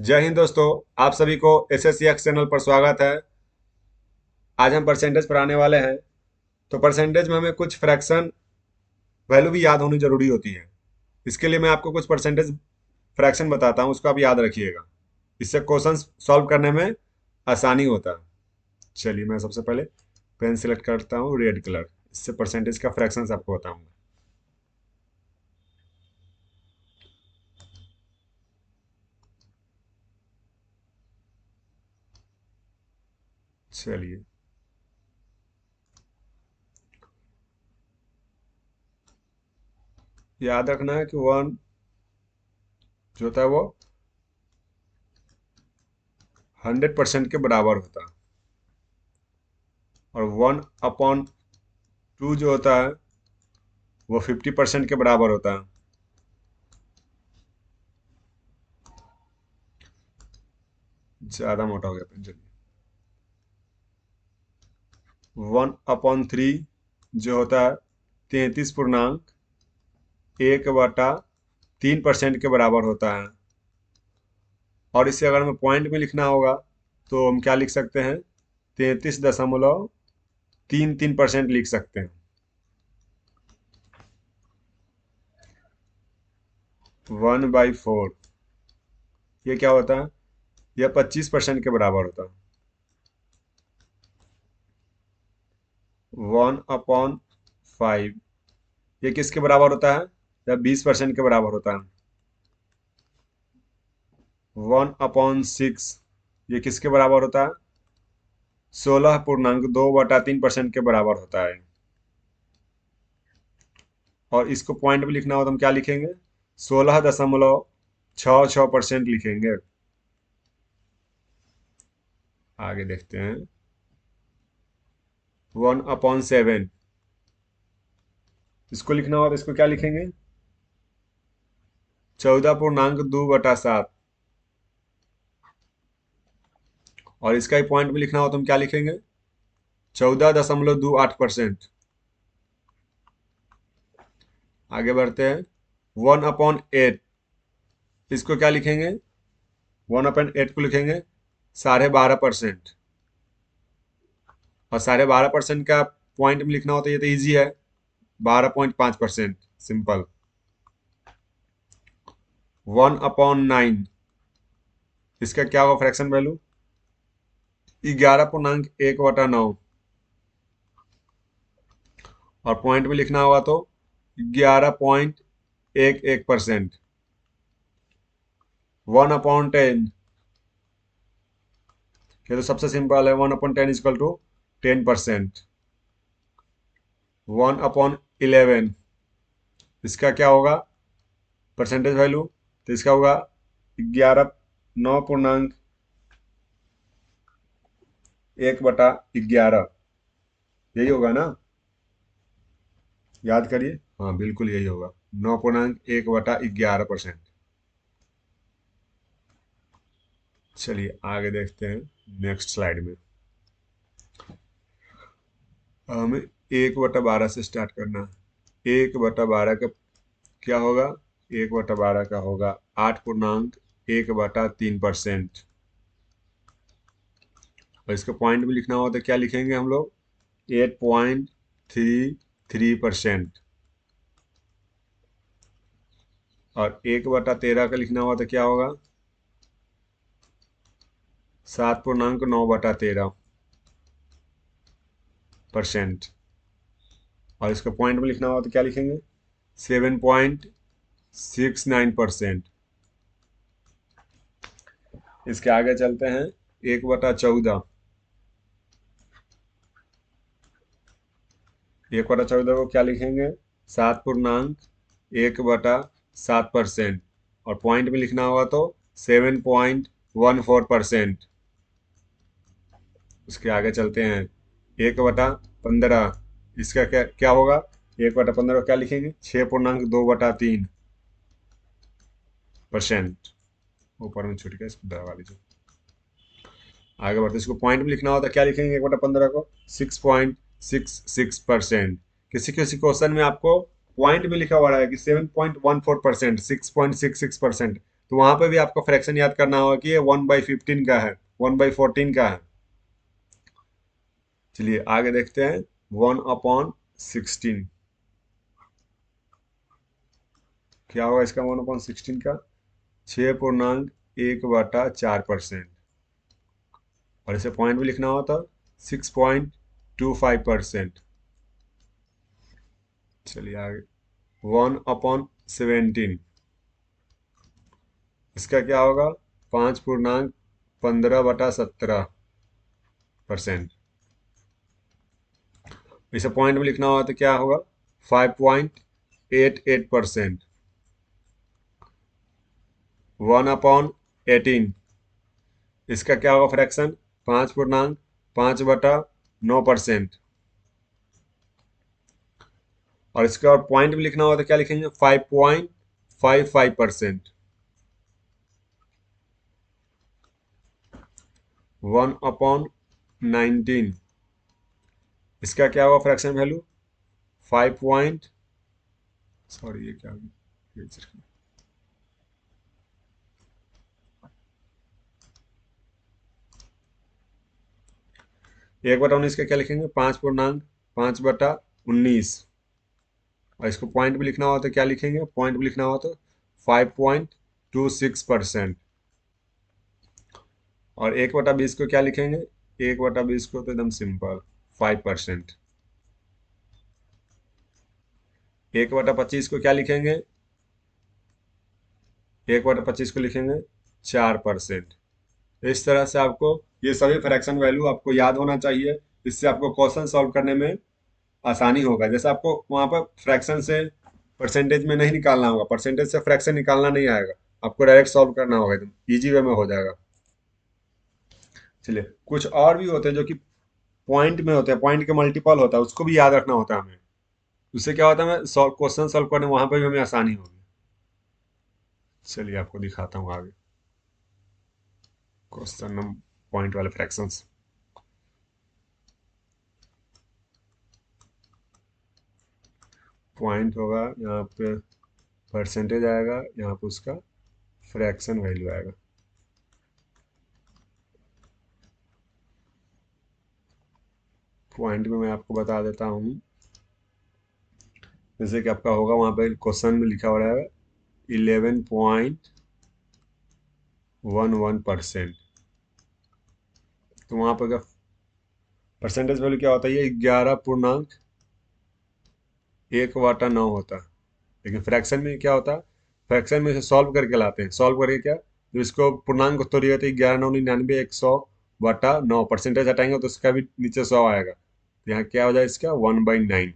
जय हिंद दोस्तों। आप सभी को SSCX चैनल पर स्वागत है। आज हम परसेंटेज पढ़ाने वाले हैं। तो परसेंटेज में हमें कुछ फ्रैक्शन वैल्यू भी याद होनी जरूरी होती है। इसके लिए मैं आपको कुछ परसेंटेज फ्रैक्शन बताता हूँ, उसको आप याद रखिएगा। इससे क्वेश्चन सॉल्व करने में आसानी होता है। चलिए मैं सबसे पहले पेन सिलेक्ट करता हूँ रेड कलर। इससे परसेंटेज का फ्रैक्शन आपको बताऊंगा। चलिए, याद रखना है कि वन जो होता है वो 100% के बराबर होता है, और 1/2 जो होता है वो 50% के बराबर होता है। ज्यादा मोटा हो गया पेन। चलिए, 1/3 जो होता है 33.1/3% के बराबर होता है। और इसे अगर हमें पॉइंट में लिखना होगा तो हम क्या लिख सकते हैं? 33.33% लिख सकते हैं। 1/4 ये क्या होता है? यह 25% के बराबर होता है। 1/5 ये किसके बराबर होता है? यह 20% के बराबर होता है। 1/6 ये किसके बराबर होता है? 16.2/3% के बराबर होता है। और इसको पॉइंट में लिखना हो तो हम क्या लिखेंगे? 16.66% लिखेंगे। आगे देखते हैं। 1/7 इसको लिखना हो तो इसको क्या लिखेंगे? 14.2/7। और इसका ही पॉइंट में लिखना हो तो हम क्या लिखेंगे? 14.28%। आगे बढ़ते हैं। 1/8 इसको क्या लिखेंगे? 1/8 को लिखेंगे 12.5%। और 12.5% का पॉइंट में लिखना होता है, ये तो ईजी है। 12.5%, सिंपल। 1/9 इसका क्या होगा फ्रैक्शन वैल्यू? 11.1/9। और पॉइंट में लिखना होगा तो 11.11%। 1/10 ये तो सबसे सिंपल है। 1/10 इक्वल टू 10%। 1/11 इसका क्या होगा परसेंटेज वैल्यू? तो इसका होगा 9.1/11। यही होगा ना? याद करिए। हाँ, बिल्कुल यही होगा। 9.1/11%। चलिए आगे देखते हैं नेक्स्ट स्लाइड में। हमें 1/12 से स्टार्ट करना है। 1/12 का क्या होगा? 1/12 का होगा 8.1/3%। और इसको पॉइंट में लिखना हो तो क्या लिखेंगे हम लोग? 8.33%। और 1/13 का लिखना हुआ तो क्या होगा? 7.9/13%। और इसको पॉइंट में लिखना हुआ तो क्या लिखेंगे? 7.69%। इसके आगे चलते हैं। 1/14 1/14 को क्या लिखेंगे? 7.1/7%। और पॉइंट में लिखना होगा तो 7.14%। उसके आगे चलते हैं। 1/15 इसका क्या क्या होगा? 1/15 को क्या लिखेंगे? 6.2/3%। ऊपर में छूट गया, इसको दबा लीजिए। आगे बढ़ते इसको पॉइंट में लिखना होता है, क्या लिखेंगे? 1/15 को 6.66%। किसी किसी क्वेश्चन में आपको पॉइंट में लिखा हुआ है कि 7.14%, 6.66%। तो वहां पे भी आपको फ्रैक्शन याद करना होगा कि ये 1/15 का है, 1/14 का है। चलिए आगे देखते हैं। 1/16 क्या होगा इसका? 1/16 का 6.1/4%। और इसे पॉइंट भी लिखना होता 6.25%। चलिए आगे। 1/17 इसका क्या होगा? 5.15/17%। इसे पॉइंट में लिखना होगा तो क्या होगा? 5.88%। 1/18 इसका क्या होगा फ्रैक्शन? 5.5/9%। और इसका और पॉइंट भी लिखना होगा तो क्या लिखेंगे? 5.55%। 1/19 इसका क्या होगा फ्रैक्शन वैल्यू? 5 पॉइंट, सॉरी ये क्या हो गया? एक बटा 19 का क्या लिखेंगे? 5.5/19। और इसको पॉइंट भी लिखना हो तो क्या लिखेंगे? पॉइंट भी लिखना हो तो 5.26%। और 1/20 को क्या लिखेंगे? 1/20 को तो एकदम सिंपल 5%। 1/25 को क्या लिखेंगे? 1/25 को लिखेंगे 4%। इस तरह से आपको ये सभी फ्रैक्शन वैल्यू आपको याद होना चाहिए। इससे आपको क्वेश्चन सॉल्व करने में आसानी होगा। जैसे आपको वहां पर फ्रैक्शन से परसेंटेज में नहीं निकालना होगा, परसेंटेज से फ्रैक्शन निकालना नहीं आएगा, आपको डायरेक्ट सॉल्व करना होगा, एकदम इजी वे में हो जाएगा। चलिए कुछ और भी होते हैं जो कि पॉइंट में होते हैं, पॉइंट के मल्टीपल होता है, उसको भी याद रखना होता है हमें। उससे क्या होता है, मैं क्वेश्चन सॉल्व करने वहां पर भी हमें आसानी होगी। चलिए आपको दिखाता हूँ आगे क्वेश्चन नंबर पॉइंट वाले फ्रैक्शंस। पॉइंट होगा यहाँ पे, परसेंटेज आएगा यहाँ पे, उसका फ्रैक्शन वैल्यू आएगा। पॉइंट में मैं आपको बता देता हूँ। जैसे कि आपका होगा वहाँ पे क्वेश्चन में लिखा हो रहा है 11.11%। तो वहाँ पर परसेंटेज वैल्यू क्या होता है? ये 11.1/9 होता है। लेकिन फ्रैक्शन में क्या होता है? फ्रैक्शन में इसे सॉल्व करके लाते हैं। सॉल्व करके क्या, तो इसको पूर्णांक को तोड़िएगा तो 11×9 = 99, 100/9। परसेंटेज हटाएंगे तो उसका भी नीचे 100 आएगा। तो यहाँ क्या हो जाए इसका? 1/9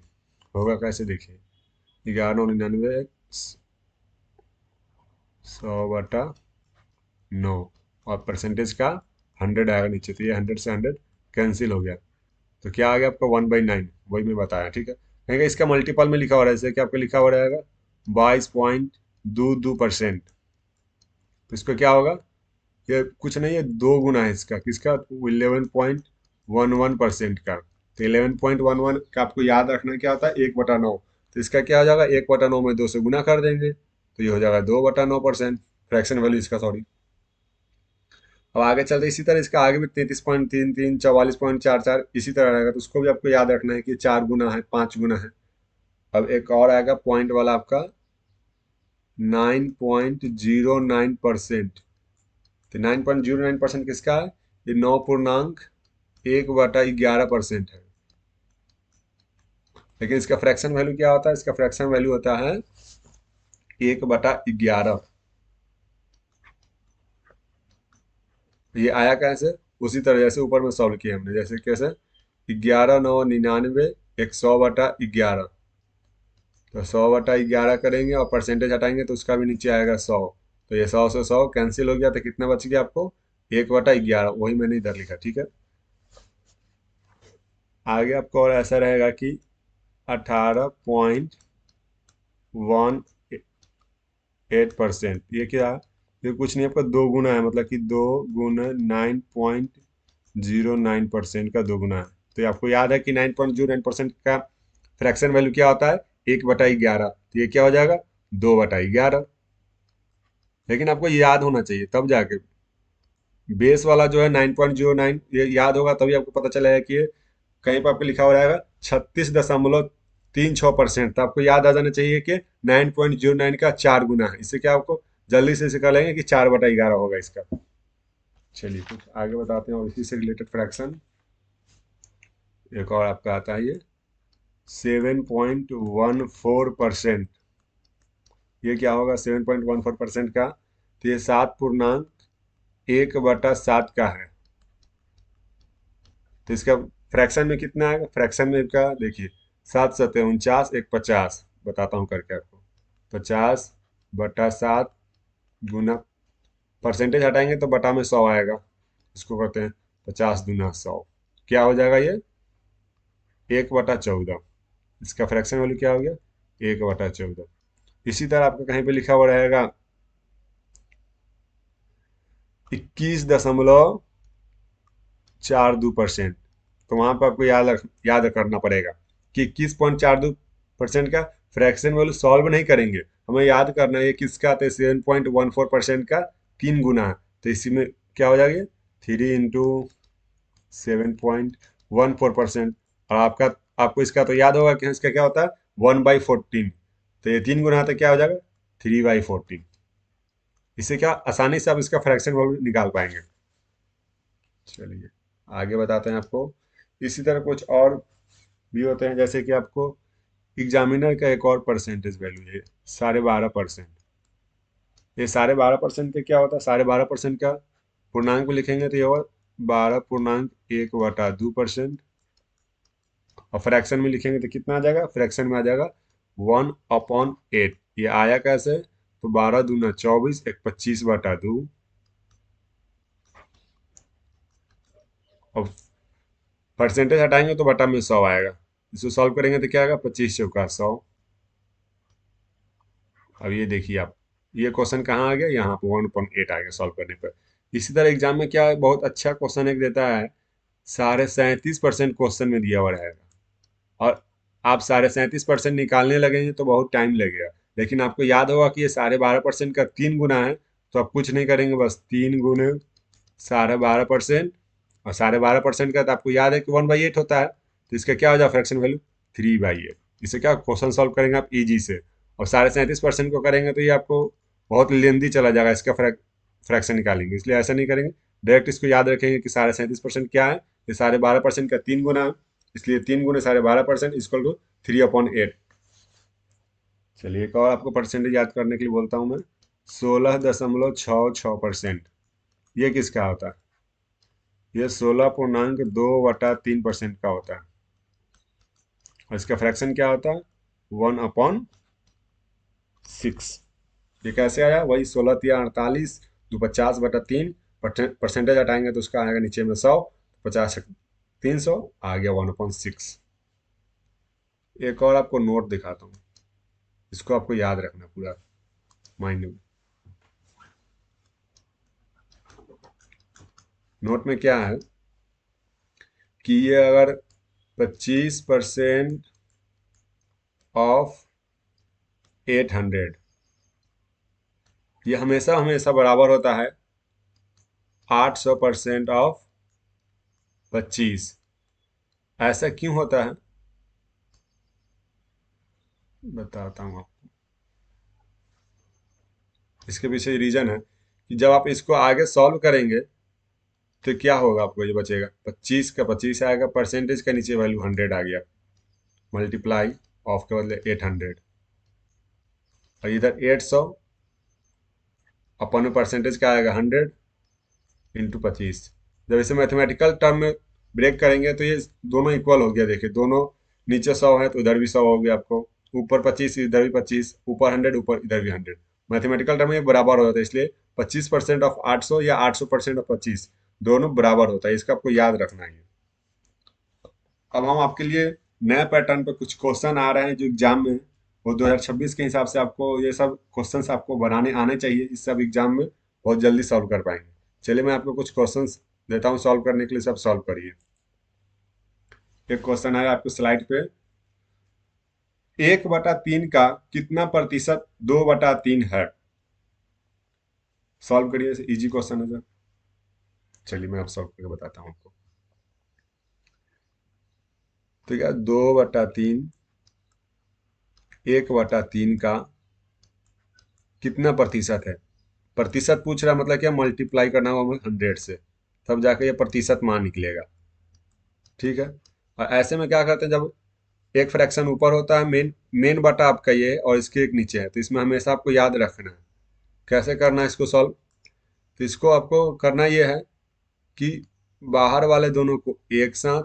होगा। कैसे देखिए? 11×9 = 100/9। और परसेंटेज का 100 आएगा नीचे, तो ये 100 से 100 कैंसिल हो गया। तो क्या आ गया आपका? 1/9। वही मैं बताया, ठीक है। कहेंगे इसका मल्टीपल में लिखा हो रहा है, जैसे कि आपको लिखा हो रहेगा 22.22%। तो इसको क्या होगा? ये कुछ नहीं है, दो गुना है इसका। किसका? 11.11% का। तो 11.11 का आपको याद रखना क्या होता है? 1/9। तो इसका क्या हो जाएगा? 1/9 में 2 से गुना कर देंगे तो ये हो जाएगा 2/9%। फ्रैक्शन वैल्यू इसका, सॉरी। अब आगे चलते इसी तरह इसका आगे भी 33.33, 44.44 इसी तरह रहेगा। तो उसको भी आपको याद रखना है कि 4 गुना है, 5 गुना है। अब एक और आएगा पॉइंट वाला आपका 9.09%। तो 9.09% किसका है? ये 9.1/11% है। लेकिन इसका फ्रैक्शन वैल्यू क्या होता है? इसका फ्रैक्शन वैल्यू होता है 1/11। ये आया कैसे? उसी तरह जैसे ऊपर में सॉल्व किया हमने। जैसे कैसे? 11×9 = 99, 100/11। तो 100/11 करेंगे और परसेंटेज हटाएंगे तो उसका भी नीचे आएगा 100। तो ये 100 से 100 कैंसिल हो गया, तो कितना बच गया आपको? 1/11। वही मैंने इधर लिखा, ठीक है। आगे आपको और ऐसा रहेगा कि 18.18%। ये क्या? ये कुछ नहीं, आपका दो गुना है, मतलब कि 2 × 9.09% का 2 गुना है। तो ये आपको याद है कि 9.09% का फ्रैक्शन वैल्यू क्या होता है? 1/11। तो ये क्या हो जाएगा? 2/11। लेकिन आपको याद होना चाहिए तब जाके। बेस वाला जो है 9.09, ये याद होगा तभी आपको पता चलेगा कि ये कहीं पर आपको लिखा हो रहेगा 36.36% तो आपको याद आ जाना चाहिए कि 9.09 का 4 गुना है। इससे क्या आपको जल्दी से निकाल लेंगे कि 4/11 होगा इसका। चलिए कुछ आगे बताते हैं और इसी से रिलेटेड फ्रैक्शन। एक और आपका आता है ये 7.14%। ये क्या होगा 7.14% का? तो ये 7.1/7 का है। तो इसका फ्रैक्शन में कितना आएगा? फ्रैक्शन में का देखिए, 7×7 = 49, एक 50 बताता हूँ करके आपको। 50/7 गुना, परसेंटेज हटाएंगे तो बटा में 100 आएगा। इसको करते हैं 50 × 100, क्या हो जाएगा ये? 1/14। इसका फ्रैक्शन वैल्यू क्या हो गया? 1/14। इसी तरह आपका कहीं पे लिखा हुआ रहेगा 21.42%। तो वहां पर आपको याद करना पड़ेगा कि 21.42% का फ्रैक्शन वैल्यू सॉल्व नहीं करेंगे, हमें याद करना है ये किसका? तो 7.14% का 3 गुना है। तो इसी में क्या हो जाएगा? 3 × 7.14%। और आपको इसका तो याद होगा कि इसका क्या होता है? 1/14। तो ये 3 गुना है तो क्या हो जाएगा? 3/14। इससे क्या आसानी से आप इसका फ्रैक्शन वैल्यू निकाल पाएंगे। चलिए आगे बताते हैं आपको। इसी तरह कुछ और भी होते हैं, जैसे कि आपको एग्जामिनर का एक और परसेंटेज वैल्यू है 12.5%। ये 12.5% का क्या होता है? 12.5% का पूर्णांक को लिखेंगे तो ये होगा 12.1/2%। और फ्रैक्शन में लिखेंगे तो कितना आ जाएगा? फ्रैक्शन में आ जाएगा 1/8। ये आया कैसे? तो 12×2 = 24, एक 25/2। और परसेंटेज हटाएंगे तो बटा में 100 आएगा। इसको सॉल्व करेंगे तो क्या आएगा? 25×4 = 100। अब ये देखिए आप, ये क्वेश्चन कहाँ आ गया? यहाँ पर 1/8 आ गया सॉल्व करने पर। इसी तरह एग्जाम में क्या है, बहुत अच्छा क्वेश्चन एक देता है, 37.5% क्वेश्चन में दिया हुआ रहेगा। और आप 37.5% निकालने लगेंगे तो बहुत टाइम लगेगा। लेकिन आपको याद होगा कि ये 12.5% का 3 गुना है। तो आप कुछ नहीं करेंगे, बस 3 × 12.5%। और 12.5% का तो आपको याद है कि 1/8 होता है। तो इसका क्या हो जाए फ्रैक्शन वैल्यू? 3/8। इससे क्या क्वेश्चन सॉल्व करेंगे आप इजी से। और 37.5% को करेंगे तो ये आपको बहुत लेंदी चला जाएगा इसका फ्रैक्शन निकालेंगे, इसलिए ऐसा नहीं करेंगे। डायरेक्ट इसको याद रखेंगे कि 37.5% क्या है? ये 12.5% का 3 गुना है। इसलिए 3 × 12.5% = 3/8। चलिए एक और आपको परसेंटेज याद करने के लिए बोलता हूँ मैं, 16.66%। ये किसका होता है? ये 16.2/3% का होता है। और इसका फ्रैक्शन क्या होता है? 1/6। ये कैसे आया? वही 16×3 = 48, 2 50/3। परसेंटेज हटाएंगे तो उसका आएगा नीचे में 100। 50 × 300 आ गया 1/6। एक और आपको नोट दिखाता हूँ, इसको आपको याद रखना पूरा माइंड में। नोट में क्या है कि ये अगर 25% ऑफ 800, ये हमेशा हमेशा बराबर होता है 800% ऑफ 25। ऐसा क्यों होता है बताता हूँ आपको। इसके पीछे रीजन है कि जब आप इसको आगे सॉल्व करेंगे तो क्या होगा, आपको ये बचेगा 25 का 25 आएगा, परसेंटेज का नीचे वैल्यू 100 आ गया, मल्टीप्लाई ऑफ के बदले 800। और इधर 800 अपन में परसेंटेज क्या आएगा 100 × 25। जब इसे मैथमेटिकल टर्म में ब्रेक करेंगे तो ये दोनों इक्वल हो गया। देखिए दोनों नीचे 100 है तो उधर भी 100 हो गया, आपको ऊपर 25 इधर भी 25, ऊपर 100 ऊपर इधर भी 100। मैथमेटिकल टर्म में बराबर हो जाता है, इसलिए 25% ऑफ 800 या 800% ऑफ 25 दोनों बराबर होता है। इसका आपको याद रखना है। अब हम आपके लिए नए पैटर्न पे कुछ क्वेश्चन आ रहे हैं जो एग्जाम में, वो 2026 के हिसाब से आपको ये सब क्वेश्चंस आपको बनाने आने चाहिए। इस सब एग्जाम में बहुत जल्दी सॉल्व कर पाएंगे। चलिए मैं आपको कुछ क्वेश्चंस देता हूँ सॉल्व करने के लिए, सब सॉल्व करिए। एक क्वेश्चन है आपको स्लाइड पे, 1/3 का कितना प्रतिशत 2/3 है? सॉल्व करिए, इजी क्वेश्चन है सर। चलिए मैं अब सॉल्व करके बताता हूँ आपको। तो क्या 2/3, 1/3 का कितना प्रतिशत है? प्रतिशत पूछ रहा है, मतलब क्या मल्टीप्लाई करना होगा हमें 100 से, तब जाके ये प्रतिशत मान निकलेगा। ठीक है। और ऐसे में क्या करते हैं, जब एक फ्रैक्शन ऊपर होता है, मेन मेन बटा आपका ये और इसके एक नीचे है, तो इसमें हमेशा आपको याद रखना है कैसे करना है इसको सॉल्व। तो इसको आपको करना ये है कि बाहर वाले दोनों को एक साथ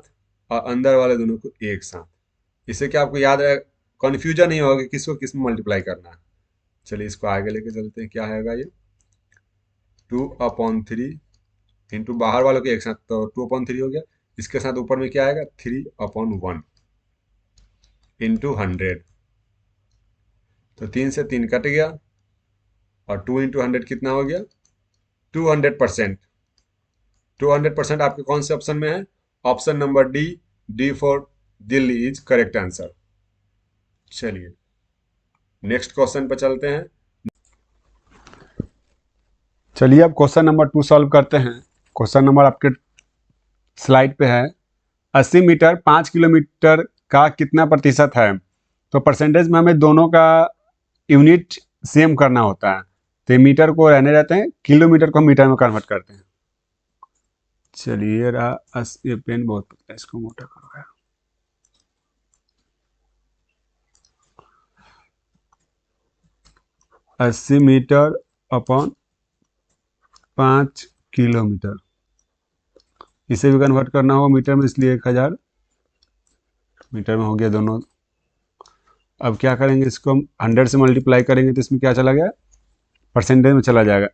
और अंदर वाले दोनों को एक साथ, इससे क्या आपको याद रहे, कन्फ्यूजन नहीं होगा कि किसको किस में मल्टीप्लाई करना है। चलिए इसको आगे लेके चलते हैं, क्या आएगा ये 2/3 इंटू बाहर वालों के एक साथ, तो 2/3 हो गया। इसके साथ ऊपर में क्या आएगा 3/1 इंटू 100। तो 3 से 3 कट गया और 2 इंटू 100 कितना हो गया 200%। 200% आपके कौन से ऑप्शन में है? Option number D, D for Delhi is correct answer. चलिए नेक्स्ट क्वेश्चन पे चलते हैं। चलिए अब क्वेश्चन नंबर 2 सॉल्व करते हैं। क्वेश्चन नंबर आपके स्लाइड पे है। 80 मीटर 5 किलोमीटर का कितना प्रतिशत है? तो परसेंटेज में हमें दोनों का यूनिट सेम करना होता है, तो मीटर को रहने रहते हैं, किलोमीटर को मीटर में कन्वर्ट करते हैं। चलिए ये पेन बहुत पतला है, इसको मोटा करो यार। 80 मीटर अपॉन 5 किलोमीटर, इसे भी कन्वर्ट करना होगा मीटर में, इसलिए 1000 मीटर में हो गया दोनों। अब क्या करेंगे, इसको हम 100 से मल्टीप्लाई करेंगे तो इसमें क्या चला गया, परसेंटेज में चला जाएगा।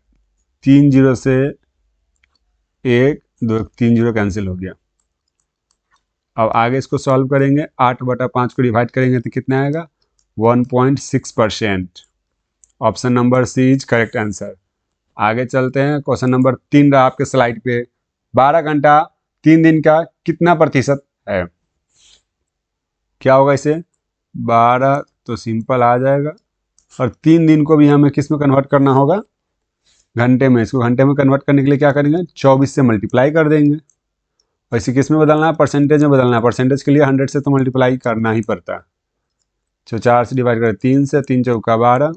3 जीरो से 1 2 3 जीरो कैंसिल हो गया। अब आगे इसको सॉल्व करेंगे, 8/5 को डिवाइड करेंगे तो कितना आएगा 1.6%। Option number C is correct answer. आगे चलते हैं, क्वेश्चन नंबर 3 रहा आपके स्लाइड पे। 12 घंटा 3 दिन का कितना प्रतिशत है? क्या होगा इसे, 12 तो सिंपल आ जाएगा, और 3 दिन को भी हमें किस में कन्वर्ट करना होगा, घंटे में। इसको घंटे में कन्वर्ट करने के लिए क्या करेंगे, 24 से मल्टीप्लाई कर देंगे। वैसे किस में बदलना है, परसेंटेज में बदलना है। परसेंटेज के लिए 100 से तो मल्टीप्लाई करना ही पड़ता है। तो 4 से डिवाइड करें, 3 से 3 चौका 12,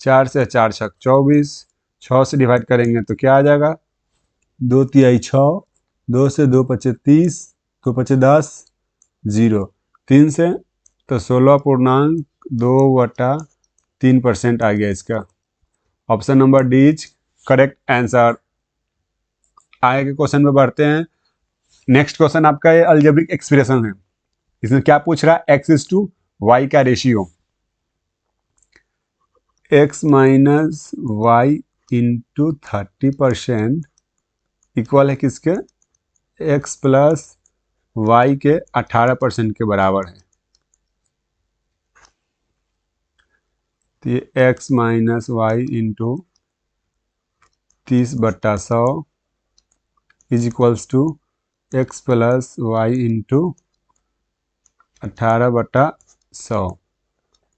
4 से 4 छक 24, 6 से डिवाइड करेंगे तो क्या आ जाएगा 2 तिहाई 6, 2 से 2 पचे 30, 2 पचे 10, 0, 3 से तो 16.2/3% आ गया इसका। Option number D is correct answer. आगे के क्वेश्चन में बढ़ते हैं। नेक्स्ट क्वेश्चन आपका ये अलजेब्रिक एक्सप्रेशन है। इसमें क्या पूछ रहा है, x:y का ratio x minus y into 30% equal है किसके, x प्लस वाई के 18% के बराबर है। तो ये x minus y into 30/100 is equals to x plus y into 18/100।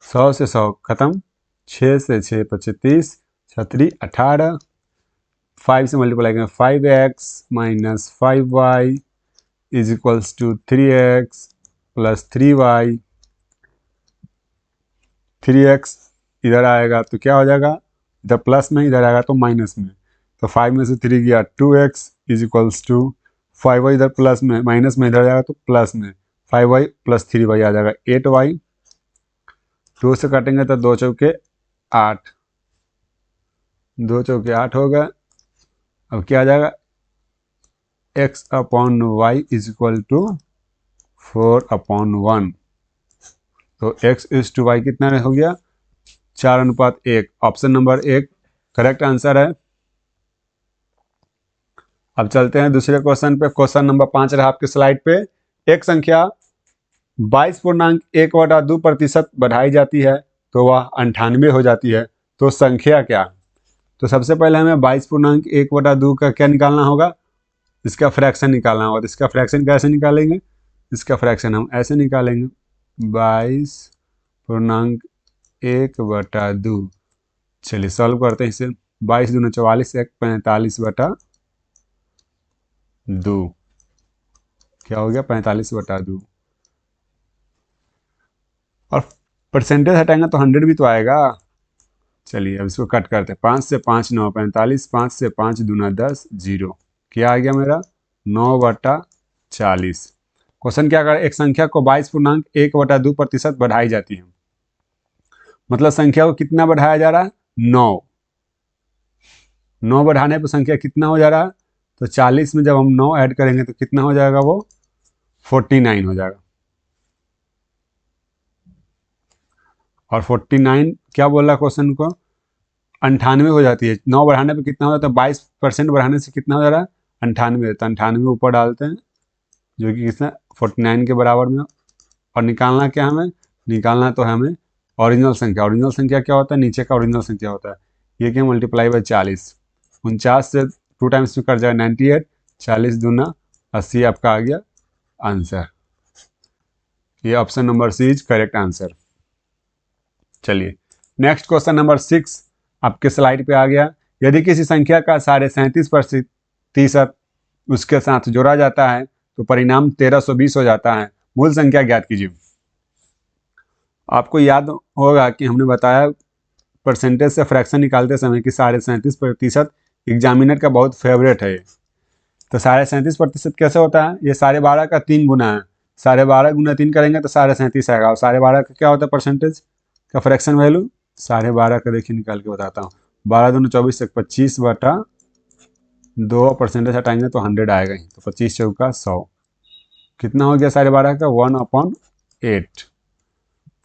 100 से 100 खत्म, 6 से 6 पचे 30, 6 18, 5 से मल्टीप्लाई करें 5x minus 5y is equals to 3x plus 3y। 3x इधर आएगा तो क्या हो जाएगा, इधर प्लस में, इधर आएगा तो माइनस में। तो 5 में से 3 गया 2x is equals to 5y, इधर प्लस में, माइनस में इधर जाएगा तो प्लस में, 5y प्लस 3y आ जाएगा 8y। 2 से काटेंगे तो 2 चौके 8, 2 चौके 8 हो गया। अब क्या आ जाएगा x/y इज इक्वल टू 4/1। तो x:y कितना हो गया 4:1। ऑप्शन नंबर 1 करेक्ट आंसर है। अब चलते हैं दूसरे क्वेश्चन पे। क्वेश्चन नंबर 5 रहा आपके स्लाइड पे। एक संख्या 22.1/2% बढ़ाई जाती है तो वह 98 हो जाती है, तो संख्या क्या? तो सबसे पहले हमें 22.1/2 का क्या निकालना होगा, इसका फ्रैक्शन निकालना होगा। तो इसका फ्रैक्शन कैसे निकालेंगे, इसका फ्रैक्शन हम ऐसे निकालेंगे 22.1/2। चलिए सॉल्व करते हैं इसे। 22 दूना 44, एक 45/2। क्या हो गया? 45/2। और परसेंटेज हटाएंगे तो 100 भी तो आएगा। चलिए अब इसको कट करते हैं। 5 से 5 9 45, 5 से 5 दूना 10, 0। क्या आ गया मेरा? 9/40। क्वेश्चन क्या कर, एक संख्या को 22.1/2% बढ़ाई जाती है। मतलब संख्या को कितना बढ़ाया जा रहा है? 9। 9 बढ़ाने पर संख्या कितना हो जा रहा है? तो 40 में जब हम 9 ऐड करेंगे तो कितना हो जाएगा? वो 49 हो जाएगा। और 49 क्या बोल रहा क्वेश्चन को? 98 हो जाती है। 9 बढ़ाने पे कितना हो जाता है? 22% बढ़ाने से कितना हो जा रहा है? 98। तो 98 ऊपर डालते हैं, जो कि कितना? 49 के बराबर में। और निकालना क्या हमें? निकालना तो है हमें ओरिजिनल संख्या। ओरिजिनल संख्या क्या होता है? नीचे का ओरिजिनल संख्या होता है। ये क्या? Multiply by 40। 49 से 2 टाइम्स में कट जाएगा 98। 40 दूना 80 आपका आ गया आंसर। ये option number C is correct answer. चलिए नेक्स्ट क्वेश्चन नंबर 6 आपके स्लाइड पे आ गया। यदि किसी संख्या का 37.5% उसके साथ जोड़ा जाता है तो परिणाम 1320 हो जाता है। मूल संख्या ज्ञात कीजिए। आपको याद होगा कि हमने बताया परसेंटेज से फ्रैक्शन निकालते समय कि 37.5% एग्जामिनर का बहुत फेवरेट है। तो 37.5% कैसे होता है? ये 12.5 का 3 गुना है। 12.5 गुना 3 करेंगे तो 37 आएगा। और 12.5 का क्या होता है परसेंटेज का फ्रैक्शन वैल्यू? 12.5 का देखिए निकाल के बताता हूँ। 12 दूना 24 से 25/2। परसेंटेज हटाएंगे तो 100 आएगा ही। तो 25 चौका 100। कितना हो गया 12.5 का? 1/8।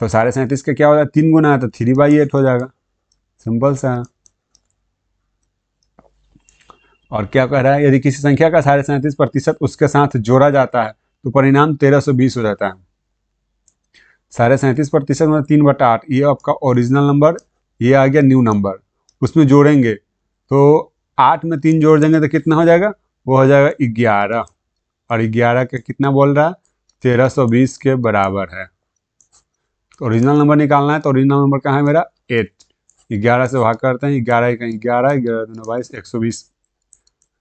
तो 37 का क्या होता है? 3 गुना है तो 3/8 हो जाएगा। सिंपल सा है। और क्या कह रहा है? यदि किसी संख्या का 37.5% उसके साथ जोड़ा जाता है तो परिणाम 1320 हो जाता है। 37.5% मतलब 3/8। ये आपका ओरिजिनल नंबर, ये आ गया न्यू नंबर। उसमें जोड़ेंगे तो 8 में 3 जोड़ देंगे तो कितना हो जाएगा? वो हो जाएगा 11। और 11 का कितना बोल रहा है? 1320 के बराबर है। तो ओरिजिनल नंबर निकालना है। तो ओरिजिनल नंबर कहाँ है मेरा? 8। 11 से भाग करते हैं। 11 कहीं 11, 11 दूना 22, 120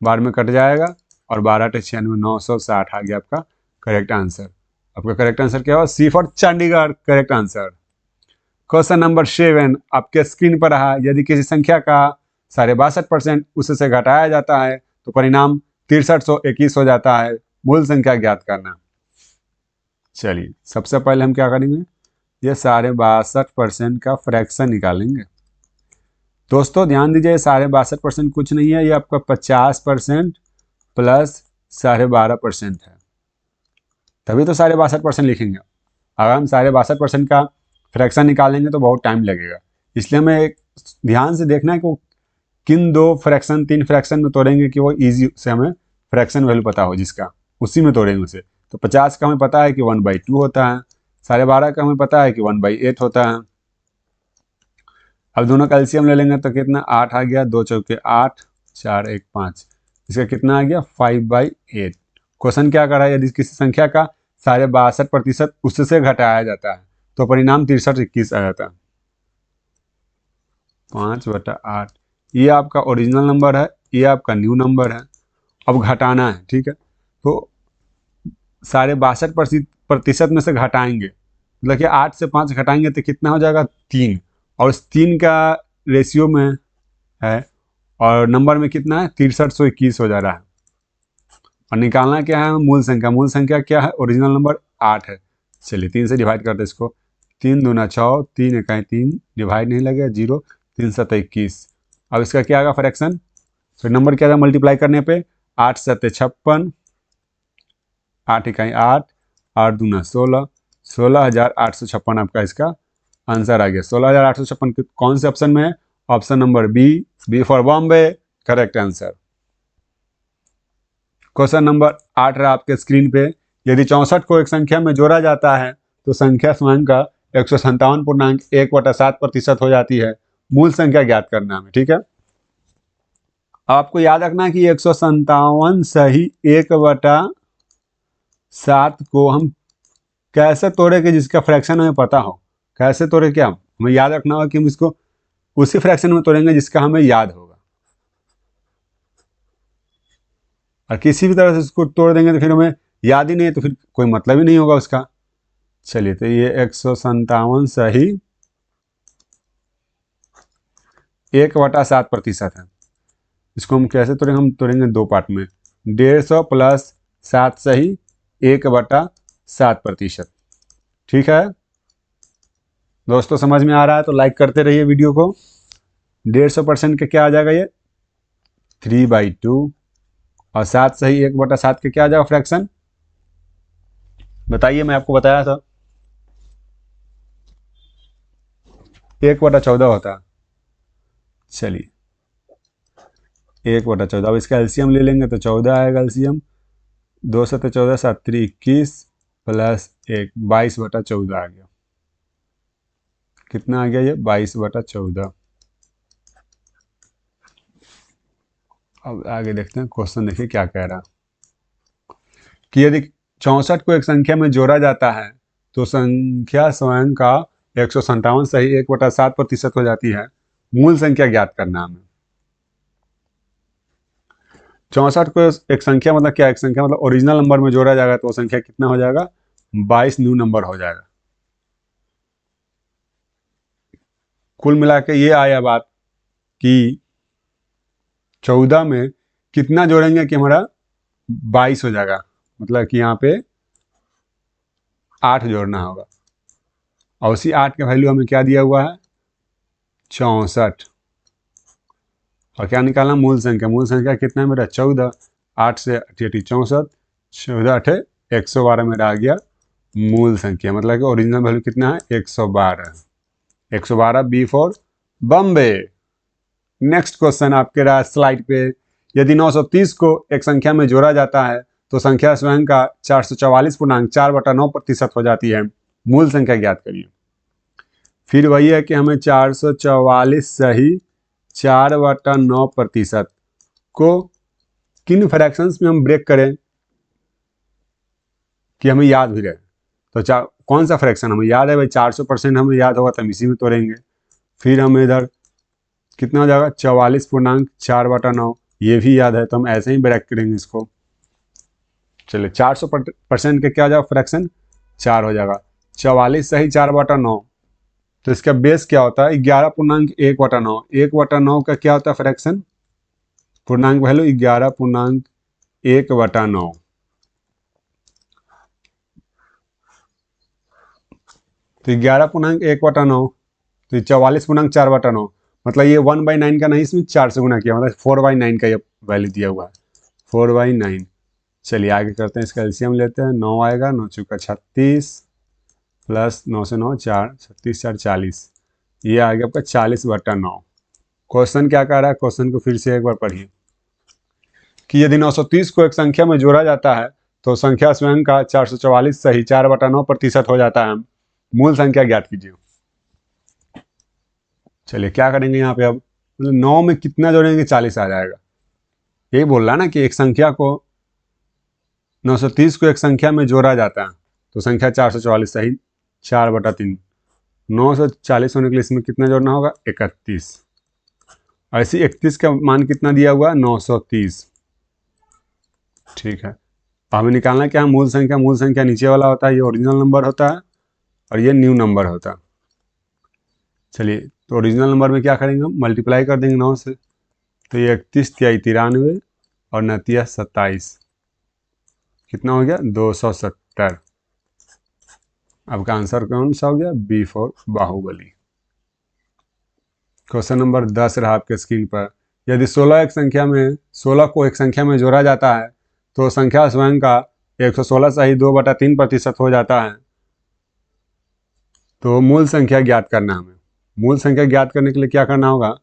बार में कट जाएगा। और 12×96 960 आ गया आपका करेक्ट आंसर। आपका करेक्ट आंसर क्या हुआ? C for Chandigarh correct answer. Question number 7 आपके स्क्रीन पर रहा। यदि किसी संख्या का 62.5% उससे घटाया जाता है तो परिणाम 6321 हो जाता है। मूल संख्या ज्ञात करना। चलिए सबसे पहले हम क्या करेंगे? ये 62.5% का फ्रैक्शन निकालेंगे। दोस्तों ध्यान दीजिए, 62.5% कुछ नहीं है, ये आपका 50% प्लस 12.5% है। तभी तो 62.5% लिखेंगे। अगर हम 62.5% का फ्रैक्शन निकालेंगे तो बहुत टाइम लगेगा। इसलिए हमें एक ध्यान से देखना है कि किन 2 फ्रैक्शन 3 फ्रैक्शन में तोड़ेंगे कि वो ईजी से हमें फ्रैक्शन वैल्यू पता हो, जिसका उसी में तोड़ेंगे उसे। तो 50 का हमें पता है कि 1/2 होता है। 12.5 का हमें पता है कि 1/8 होता है। अब दोनों का एलसीएम ले लेंगे तो कितना? 8 आ गया। 2 चौके 8, 4 1 5। इसका कितना आ गया? 5/8। क्वेश्चन क्या कर रहा है? यदि किसी संख्या का 62.5% उससे घटाया जाता है तो परिणाम 6321 आ जाता है। 5/8। ये आपका ओरिजिनल नंबर है, ये आपका न्यू नंबर है। अब घटाना है, ठीक है। तो 62.5% में से घटाएंगे, मतलब कि 8 से 5 घटाएंगे तो कितना हो जाएगा? 3। और उस 3 का रेशियो में है और नंबर में कितना है? 6321 हो जा रहा है। और निकालना क्या है? मूल संख्या। मूल संख्या क्या है? ओरिजिनल नंबर 8 है। चलिए 3 से डिवाइड करते इसको। 3 दूना 6, 3 इकाई 3, डिवाइड नहीं लगेगा 0, 3 7 21। अब इसका क्या आएगा फ्रैक्शन? फिर नंबर क्या आएगा मल्टीप्लाई करने पे? 8 7 56, 8 इकाई 8, 8 दूना 16, 16,856 आपका इसका आंसर आ गया। 16,856 कौन से ऑप्शन में है? Option number B for Bombay correct answer. Question number 8 रहा आपके स्क्रीन पे। यदि 64 को एक संख्या में जोड़ा जाता है तो संख्या स्वयं का 157.1/7% हो जाती है। मूल संख्या ज्ञात करना है, ठीक है। आपको याद रखना है कि 157 सही 1/7 को हम कैसे तोड़े कि जिसका फ्रैक्शन हमें पता हो। कैसे तोड़े? क्या हमें याद रखना होगा कि हम इसको उसी फ्रैक्शन में तोड़ेंगे जिसका हमें याद होगा। और किसी भी तरह से इसको तोड़ देंगे तो फिर हमें याद ही नहीं है, तो फिर कोई मतलब ही नहीं होगा उसका। चलिए, तो ये 157 सही 1/7% है। इसको हम कैसे तोड़ेंगे? हम तोड़ेंगे दो पार्ट में, 150 प्लस 7 सही 1/7%। ठीक है दोस्तों, समझ में आ रहा है तो लाइक करते रहिए वीडियो को। 150% का क्या आ जाएगा? ये 3/2 और 7 सही 1/7 के क्या आ जाएगा फ्रैक्शन? बताइए, मैं आपको बताया था 1/14 होता है। चलिए 1/14, अब इसका एलसीएम ले लेंगे तो 14 आएगा एलसीएम। 2 7 14 7 3 21 प्लस 1 22/14 आ गया। कितना आ गया? ये 22/14। अब आगे देखते हैं क्वेश्चन, देखिए क्या कह रहा कि यदि 64 को एक संख्या में जोड़ा जाता है तो संख्या स्वयं का 157 सही 1/7% हो जाती है। मूल संख्या ज्ञात करना हमें। 64 को एक संख्या मतलब क्या? एक संख्या मतलब ओरिजिनल नंबर में जोड़ा जाएगा तो वो संख्या कितना हो जाएगा? 22 न्यू नंबर हो जाएगा। कुल मिला के ये आया बात कि 14 में कितना जोड़ेंगे कि हमारा 22 हो जाएगा, मतलब कि यहाँ पे 8 जोड़ना होगा। और उसी 8 का वैल्यू हमें क्या दिया हुआ है? 64। और क्या निकालना? मूल संख्या। मूल संख्या कितना है मेरा? 14। 8 से 8 64, 14 8 112 मेरा आ गया मूल संख्या, मतलब कि ओरिजिनल वैल्यू कितना है? 112। 112 B for Bombay. Next question आपके रहा स्लाइड पे। यदि 930 को एक संख्या में जोड़ा जाता है तो संख्या स्वयं का 444.4/9% हो जाती है। मूल संख्या ज्ञात करिए। फिर वही है कि हमें 444 सही 4/9% को किन फ्रैक्शंस में हम ब्रेक करें कि हमें याद भी रहे। तो कौन सा फ्रैक्शन हमें याद है भाई? 400% हमें याद होगा तो हम इसी में तोड़ेंगे। फिर हम इधर कितना हो जाएगा? 44.4/9, ये भी याद है तो हम ऐसे ही ब्रेक करेंगे इसको। चलिए 400% के क्या हो जाएगा फ्रैक्शन? 4 हो जाएगा। 44 सही 4/9, तो इसका बेस क्या होता है? 11.1/9। 1/9 का क्या होता है फ्रैक्शन? पूर्णांक वैल्यू 11.1/9। तो 11.1/9 तो 44.4/9, मतलब ये 1/9 का नहीं, इसमें 4 से गुना किया, मतलब 4/9 का ये वैल्यू दिया हुआ है 4/9। चलिए आगे करते हैं, इसका एलसीएम लेते हैं। 9 आएगा, 9 चौका 36 प्लस 9 से 9 4, 36 4 40, ये आ गया आपका 40/9। क्वेश्चन क्या कह रहा है? क्वेश्चन को फिर से एक बार पढ़िए कि यदि 930 को एक संख्या में जोड़ा जाता है तो संख्या स्वयं का 444 सही 4/9% हो जाता है। मूल संख्या ज्ञात कीजिए। चलिए क्या करेंगे यहाँ पे? अब मतलब 9 में कितना जोड़ेंगे? 40 आ जाएगा। यही बोल रहा है ना कि एक संख्या को 930 को एक संख्या में जोड़ा जाता है तो संख्या 444 सही 4/3। 940 होने के लिए इसमें कितना जोड़ना होगा? 31। ऐसे 31 का मान कितना दिया हुआ है? 930। ठीक है, हमें निकालना क्या है? मूल संख्या। मूल संख्या नीचे वाला होता है, ये ओरिजिनल नंबर होता है और ये न्यू नंबर होता है। चलिए, तो ओरिजिनल नंबर में क्या करेंगे? हम मल्टीप्लाई कर देंगे 9 से, तो ये 31 तिया 93 और 9 27, कितना हो गया? 270। आपका आंसर कौन सा हो गया? B for Baahubali. Question number 10 रहा आपके स्क्रीन पर। यदि 16 को एक संख्या में जोड़ा जाता है तो संख्या स्वयं का 116 सही 2/3% हो जाता है। तो मूल संख्या ज्ञात करना हमें। मूल संख्या ज्ञात करने के लिए क्या करना होगा?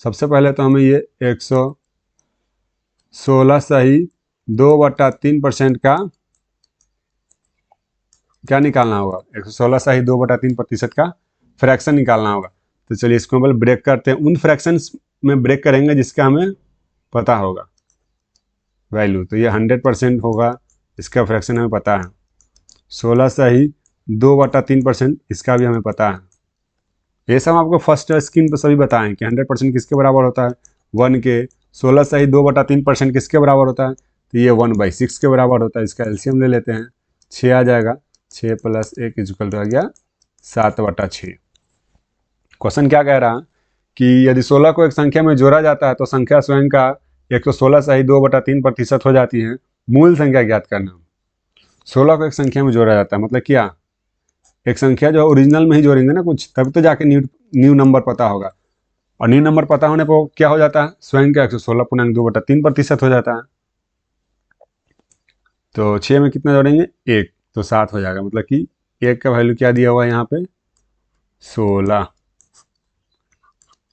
सबसे पहले तो हमें ये 116 सही 2/3% का क्या निकालना होगा? 116 सही 2/3% का फ्रैक्शन निकालना होगा। तो चलिए इसको हम ब्रेक करते हैं। उन फ्रैक्शंस में ब्रेक करेंगे जिसका हमें पता होगा वैल्यू। तो ये 100% होगा, इसका फ्रैक्शन हमें पता है। 16 सही 2/3%, इसका भी हमें पता है। ये सब आपको फर्स्ट स्क्रीन पर सभी बताएं कि 100% किसके बराबर होता है? 1 के। 16 सही 2/3% किसके बराबर होता है? तो ये 1/6 के बराबर होता है। इसका एलसीएम ले लेते हैं, 6 आ जाएगा। 6 + 1 इक्वल टू आ गया 7/6। क्वेश्चन क्या कह रहा है कि यदि 16 को एक संख्या में जोड़ा जाता है तो संख्या स्वयं का 116 सही 2/3% हो जाती है। मूल संख्या ज्ञात करना। 16 को एक संख्या में जोड़ा जाता है मतलब क्या, एक संख्या जो ओरिजिनल में ही जोड़ेंगे ना कुछ, तब तो जाके न्यू न्यू नंबर पता होगा। और न्यू नंबर पता होने पर क्या हो जाता है, स्वयं का 116.2/3% हो जाता है। तो 6 में कितना जोड़ेंगे, 1, तो 7 हो जाएगा। मतलब कि 1 का वैल्यू क्या दिया हुआ है यहाँ पे, 16।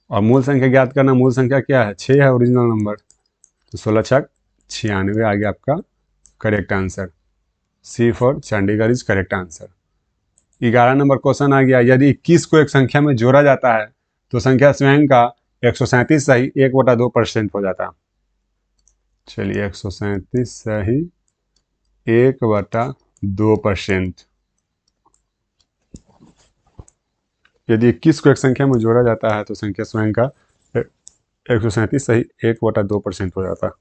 और मूल संख्या ज्ञात करना, मूल संख्या क्या है, 6 है ओरिजिनल नंबर। तो 16×6 96 आ गया आपका correct answer. C for Chandigarh is correct answer. 11 number question आ गया, यदि 21 को एक संख्या में जोड़ा जाता है तो संख्या स्वयं का 137 सही 1/2% हो जाता है। चलिए 137 सही 1/2%। यदि 21 को एक संख्या में जोड़ा जाता है तो संख्या स्वयं का 137 सही 1/2% हो जाता है।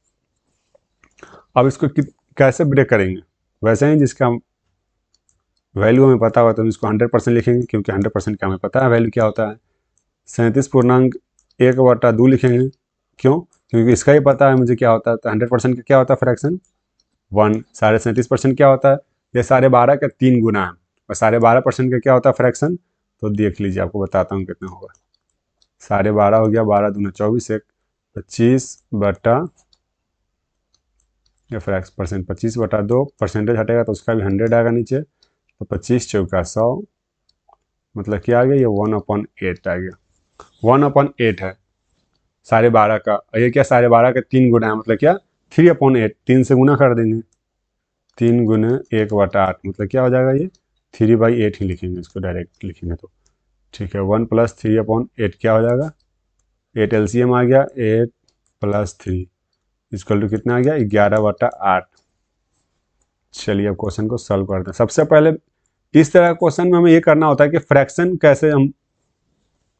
अब इसको कैसे ब्रेक करेंगे, वैसे ही जिसका वैल्यू हमें पता हुआ तो हम इसको 100% लिखेंगे, क्योंकि 100% का हमें पता है वैल्यू क्या होता है। 37.1/2 लिखेंगे, क्यों, क्योंकि इसका ही पता है मुझे क्या होता है। तो 100% का क्या होता है फ्रैक्शन 1। 37.5% क्या होता है, ये 12.5 का 3 गुना है। और 12.5% का क्या होता है फ्रैक्शन, तो देख लीजिए आपको बताता हूँ कितना होगा। 12.5 हो गया, 12 दूना 24, 25 बटा या परसेंट 25/2, परसेंटेज हटेगा तो उसका भी 100 आएगा नीचे। तो 25 चौका 100, मतलब क्या आ गया, ये 1/8 आ गया। 1/8 है 12.5 का, और ये क्या 12.5 का 3 गुना है, मतलब क्या 3/8, 3 से गुना कर देंगे। 3 गुने 1/8 मतलब क्या हो जाएगा, ये 3/8 ही लिखेंगे, इसको डायरेक्ट लिखेंगे तो ठीक है। 1 + 3/8 क्या हो जाएगा, 8 एलसीएम आ गया, 8 + 3 इक्वल टू कितना आ गया, 11/8। चलिए अब क्वेश्चन को सॉल्व करते हैं। सबसे पहले इस तरह क्वेश्चन में हमें ये करना होता है कि फ्रैक्शन कैसे हम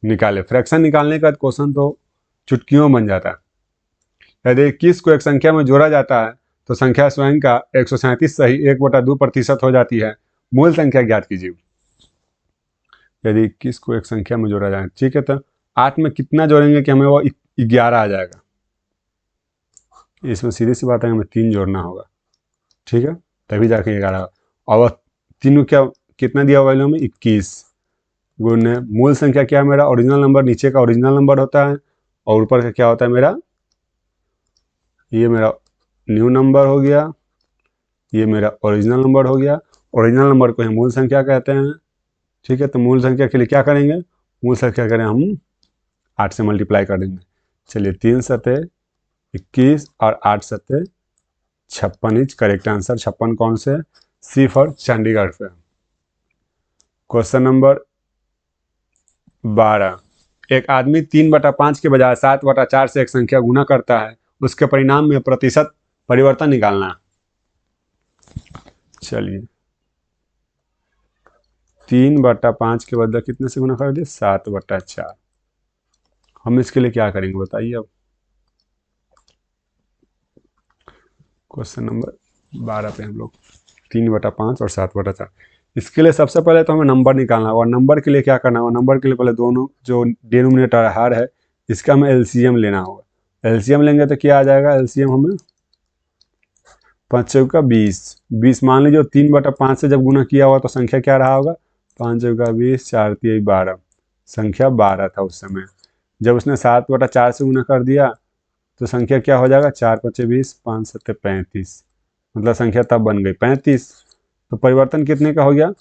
निकालें। फ्रैक्शन निकालने का क्वेश्चन तो चुटकियों बन जाता है। यदि 21 को एक संख्या में जोड़ा जाता है तो संख्या स्वयं का 137 सही 1/2% हो जाती है। मूल संख्या ज्ञात कीजिए। यदि 21 को एक संख्या में जोड़ा जाए, ठीक है, तो 8 में कितना जोड़ेंगे कि हमें वो 11 आ जाएगा। इसमें सीधी सी बात है, हमें 3 जोड़ना होगा, ठीक है, तभी जाके 11। और वह तीनों क्या कितना दिया हुआ वैल्यू में 21 गुने मूल संख्या क्या है मेरा ओरिजिनल नंबर, नीचे का ओरिजिनल नंबर होता है, और ऊपर का क्या होता है मेरा, ये मेरा न्यू नंबर हो गया, ये मेरा ओरिजिनल नंबर हो गया। ओरिजिनल नंबर को ही मूल संख्या कहते हैं, ठीक है। तो मूल संख्या के लिए क्या करेंगे, मूल संख्या करें हम 8 से मल्टीप्लाई कर देंगे। चलिए 3 सते 21 और 8 सते 56 इज करेक्ट आंसर। 56 कौन से, सी फॉर चंडीगढ़ पे। क्वेश्चन नंबर 12, एक आदमी 3/5 के बजाय 7/4 से एक संख्या गुना करता है, उसके परिणाम में प्रतिशत परिवर्तन निकालना। चलिए 3/5 के बदले कितने से गुना कर दिए, 7/4। हम इसके लिए क्या करेंगे बताइए अब। क्वेश्चन नंबर 12 पे हम लोग 3/5 और 7/4, इसके लिए सबसे पहले तो हमें नंबर निकालना होगा। नंबर के लिए क्या करना होगा, नंबर के लिए पहले दोनों जो डिनोमिनेटर हर है इसका हमें एलसीएम लेना होगा। एलसीएम लेंगे तो क्या आ जाएगा, एलसीएम हमें 5 चौका 20, 20 मान लीजिए 3/5 से जब गुना किया हुआ तो संख्या क्या रहा होगा, 5 चौका 20, 4 तिया 12, संख्या 12 था उस समय। जब उसने 7/4 से गुना कर दिया तो संख्या क्या हो जाएगा, 4 × 5 = 20, 5 × 7 = 35, मतलब संख्या तब बन गई 35। तो परिवर्तन कितने का हो गया,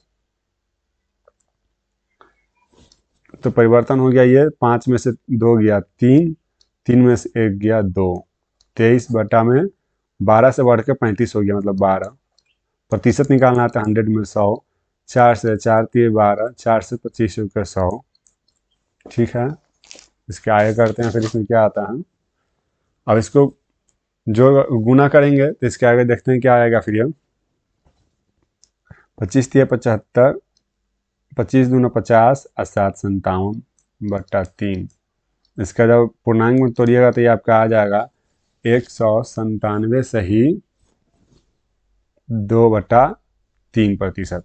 तो परिवर्तन हो गया ये 5 में से 2 गया 3, 3 में से 1 गया 2, 23 बटा में 12 से बढ़ के 35 हो गया, मतलब 12। प्रतिशत निकालना आता है 100 में 100, 4 से 4 तिये 12, 4 से 25 होकर 100, ठीक है। इसके आगे करते हैं, फिर इसमें क्या आता है। अब इसको जो गुना करेंगे तो इसके आगे देखते हैं क्या आएगा। फिर ये 25 तिये 75, 25 दूना 50 और 7 57/3। इसका जब पूर्णांक में तोड़िएगा तो ये आपका आ जाएगा 197 सही 2/3%।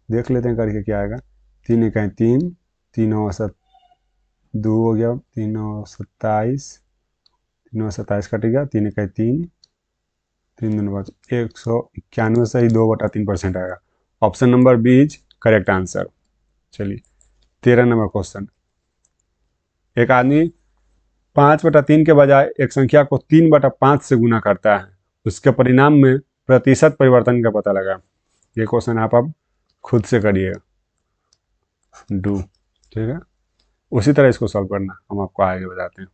देख लेते हैं करके क्या आएगा। 3 इकाई 3, 3 औसत 2 हो गया, 3 27, 3 27 कट गया, 3 इकाई 3, 3 दूनी 5, 191 से ही 2/3% आएगा। Option number B is correct answer. चलिए 13 नंबर क्वेश्चन। एक आदमी 5/3 के बजाय एक संख्या को 3/5 से गुना करता है, उसके परिणाम में प्रतिशत परिवर्तन का पता लगा। ये क्वेश्चन आप अब खुद से करिएगा, डू, ठीक है। उसी तरह इसको सॉल्व करना, हम आपको आगे बताते हैं।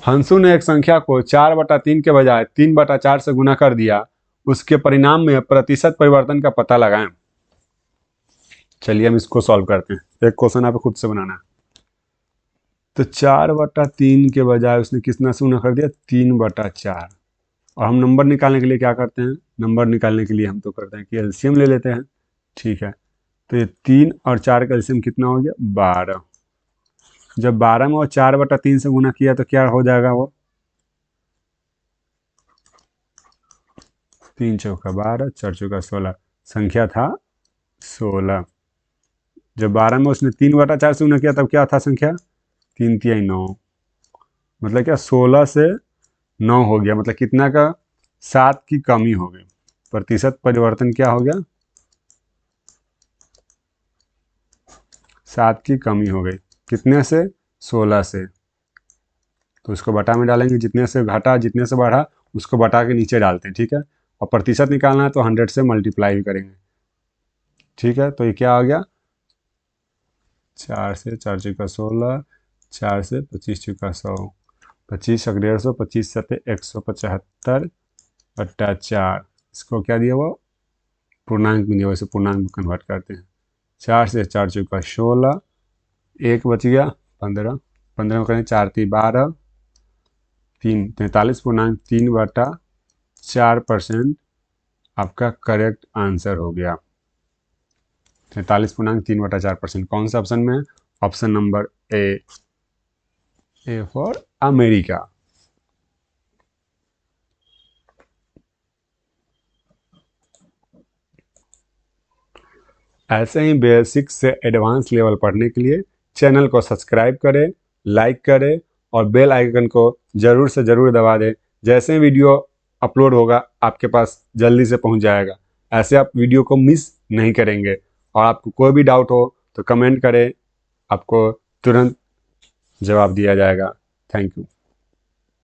हंसू ने एक संख्या को 4/3 के बजाय 3/4 से गुना कर दिया, उसके परिणाम में प्रतिशत परिवर्तन का पता लगाएं। चलिए हम इसको सॉल्व करते हैं। एक क्वेश्चन आप खुद से बनाना है। तो 4/3 के बजाय उसने कितना से गुना कर दिया, 3/4। और हम नंबर निकालने के लिए क्या करते हैं, नंबर निकालने के लिए हम तो करते हैं कि एलसीएम ले लेते हैं, ठीक है। तो ये 3 और 4 का एलसीएम कितना हो गया, 12। जब 12 में वो 4/3 से गुना किया तो क्या हो जाएगा, वो 3 चौका 12, 4 चौका 16, संख्या था 16। जब 12 में उसने 3/4 से गुना किया तब क्या था संख्या, 3 तिहाई 9। मतलब क्या 16 से 9 हो गया, मतलब कितना का, 7 की कमी हो गई। प्रतिशत परिवर्तन क्या हो गया, 7 की कमी हो गई। कितने से, 16 से। तो उसको बटा में डालेंगे, जितने से घटा जितने से बढ़ा उसको बटा के नीचे डालते हैं, ठीक है। और प्रतिशत निकालना है तो 100 से मल्टीप्लाई भी करेंगे, ठीक है। तो ये क्या आ गया, 4 से 4 चौका 16, 4 से 25 चौका 100, 25 150, 25 सत्ते 175/4। इसको क्या दिया, वो पूर्णांक में दिया, वैसे पूर्णांक में कन्वर्ट करते हैं। 4 से 4 चौका 16, 1 बच गया 15, 15 में करें 4 3 12, 3 43.3/4% आपका करेक्ट आंसर हो गया। 43.3/4%। कौन सा ऑप्शन में, option number A for America. ऐसे ही बेसिक से एडवांस लेवल पढ़ने के लिए चैनल को सब्सक्राइब करें, लाइक करें और बेल आइकन को ज़रूर से ज़रूर दबा दें। जैसे ही वीडियो अपलोड होगा आपके पास जल्दी से पहुंच जाएगा। ऐसे आप वीडियो को मिस नहीं करेंगे। और आपको कोई भी डाउट हो तो कमेंट करें, आपको तुरंत जवाब दिया जाएगा। Thank you.